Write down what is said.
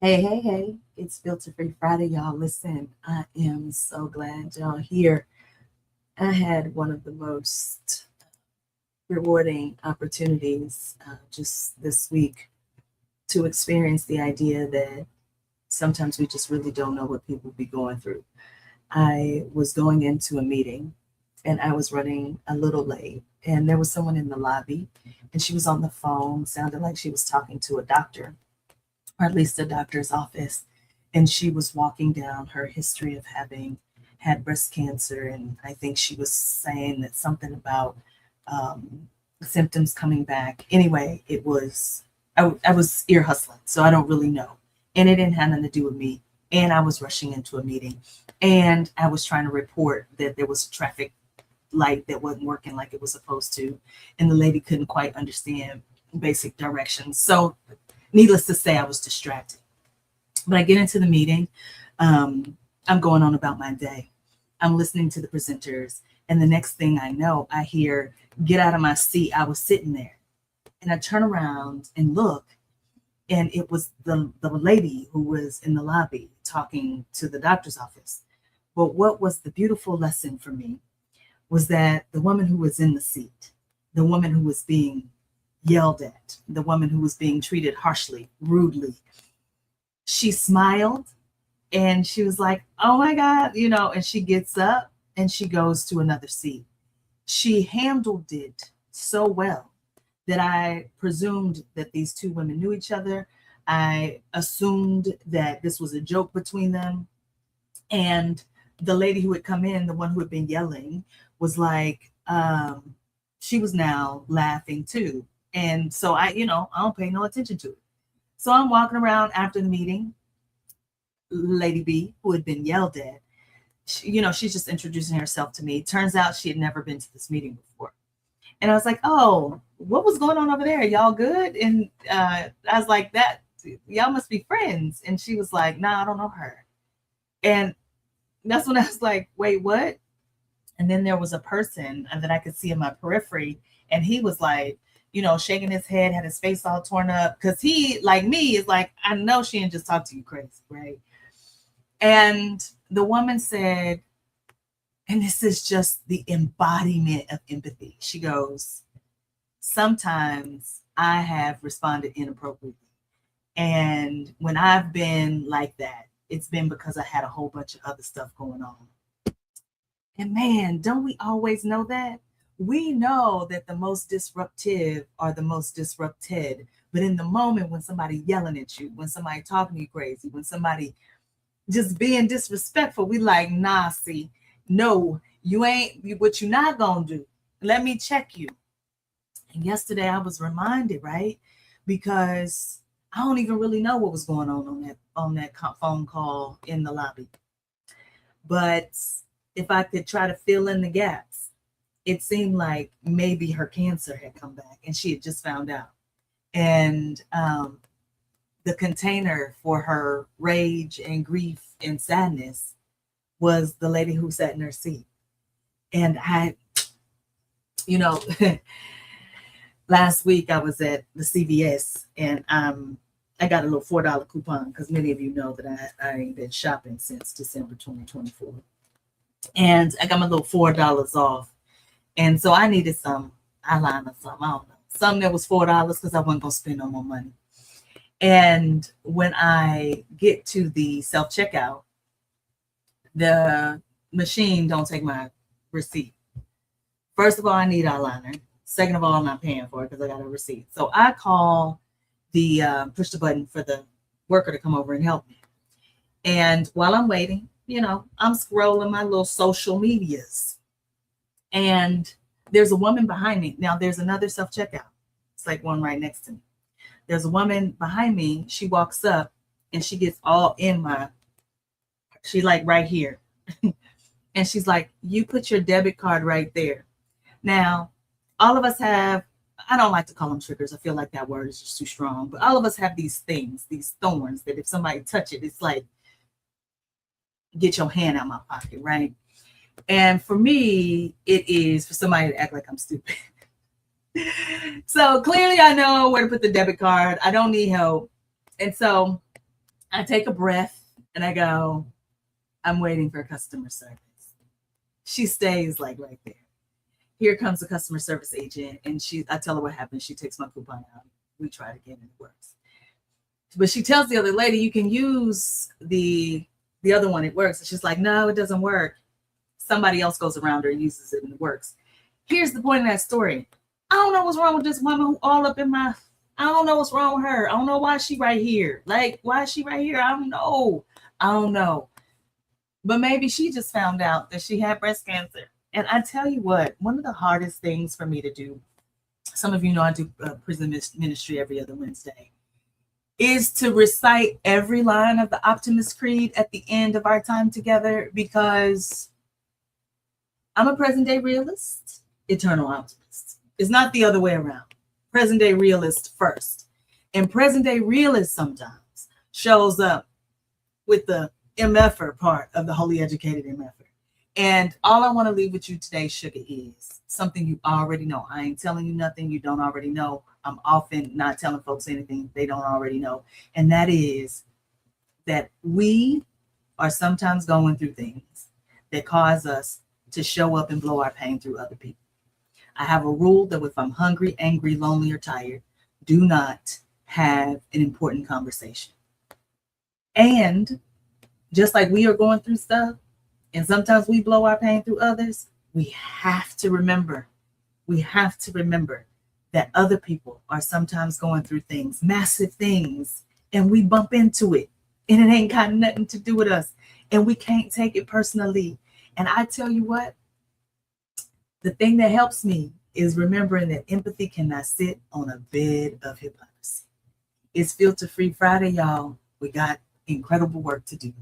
Hey, hey, hey, it's Filter Free Friday, y'all. Listen, I am so glad y'all here. I had one of the most rewarding opportunities just this week to experience the idea that sometimes we just really don't know what people be going through. I was going into a meeting and I was running a little late, and there was someone in the lobby, and she was on the phone, sounded like she was talking to a doctor, or at least a doctor's office. And she was walking down her history of having had breast cancer. And I think she was saying that something about um, symptoms coming back. Anyway, I was ear hustling, so I don't really know. And it didn't have nothing to do with me. And I was rushing into a meeting. And I was trying to report that there was a traffic light that wasn't working like it was supposed to. And the lady couldn't quite understand basic directions. So needless to say, I was distracted. But I get into the meeting. I'm going on about my day. I'm listening to the presenters. And the next thing I know, I hear, "Get out of my seat." I was sitting there. And I turn around and look, and it was the lady who was in the lobby talking to the doctor's office. But what was the beautiful lesson for me was that the woman who was in the seat, the woman who was being yelled at, the woman who was being treated harshly, rudely, she smiled and she was like, "Oh my God," and she gets up and she goes to another seat. She handled it so well that I presumed that these two women knew each other. I assumed that this was a joke between them. And the lady who had come in, the one who had been yelling, was like, she was now laughing too. And so I don't pay no attention to it. So I'm walking around after the meeting. Lady B, who had been yelled at, she's just introducing herself to me. Turns out she had never been to this meeting before. And I was like, "Oh, what was going on over there? Y'all good?" And I was like, "That y'all must be friends." And she was like, "Nah, I don't know her." And that's when I was like, "Wait, what?" And then there was a person that I could see in my periphery, and he was like, shaking his head, had his face all torn up, because he, like me, is like, "I know she didn't just talk to you crazy, right?" And the woman said, and this is just the embodiment of empathy. She goes, "Sometimes I have responded inappropriately. And when I've been like that, it's been because I had a whole bunch of other stuff going on." And man, don't we always know that? We know that the most disruptive are the most disrupted. But in the moment when somebody yelling at you, when somebody talking to you crazy, when somebody just being disrespectful, we like, "Nah, see, no, you ain't what you not gonna do. Let me check you." And yesterday I was reminded, right? Because I don't even really know what was going on that phone call in the lobby. But if I could try to fill in the gaps, it seemed like maybe her cancer had come back and she had just found out. And the container for her rage and grief and sadness was the lady who sat in her seat. And you know, last week I was at the CVS, and I got a little $4 coupon because many of you know that I ain't been shopping since December 2024. And I got my little $4 off. And so I needed some eyeliner, something, I don't know. Something that was $4 because I wasn't gonna spend no more money. And when I get to the self-checkout, the machine don't take my receipt. First of all, I need eyeliner. Second of all, I'm not paying for it because I got a receipt. So I call the push the button for the worker to come over and help me. And while I'm waiting, I'm scrolling my little social medias, and there's a woman behind me. Now there's another self checkout. It's like one right next to me. There's a woman behind me. She walks up and she gets all in she like right here. And she's like, "You put your debit card right there." Now, all of us have, I don't like to call them triggers. I feel like that word is just too strong. But all of us have these things, these thorns that if somebody touch it, it's like, "Get your hand out my pocket," right? And for me, it is for somebody to act like I'm stupid. So clearly I know where to put the debit card. I don't need help. And so I take a breath and I go, I'm waiting for customer service. She stays like right there. Here comes the customer service agent, and I tell her what happened. She takes my coupon out. We try it again and it works. But she tells the other lady, you can use the other one, it works. And she's like, no, it doesn't work. Somebody else goes around her and uses it and it works. Here's the point of that story. I don't know what's wrong with this woman who all up in my, I don't know what's wrong with her. I don't know why she right here. Like, why is she right here? I don't know. But maybe she just found out that she had breast cancer. And I tell you what, one of the hardest things for me to do, some of you know I do prison ministry every other Wednesday, is to recite every line of the Optimist Creed at the end of our time together, because I'm a present day realist, eternal optimist. It's not the other way around. Present day realist first. And present day realist sometimes shows up with the MFer part of the Holy Educated MFer. And all I want to leave with you today, sugar, is something you already know. I ain't telling you nothing you don't already know. I'm often not telling folks anything they don't already know. And that is that we are sometimes going through things that cause us to show up and blow our pain through other people. I have a rule that if I'm hungry, angry, lonely, or tired, do not have an important conversation. And just like we are going through stuff, and sometimes we blow our pain through others, we have to remember that other people are sometimes going through things, massive things, and we bump into it, and it ain't got nothing to do with us, and we can't take it personally. And I tell you what, the thing that helps me is remembering that empathy cannot sit on a bed of hypocrisy. It's Filter Free Friday, y'all. We got incredible work to do.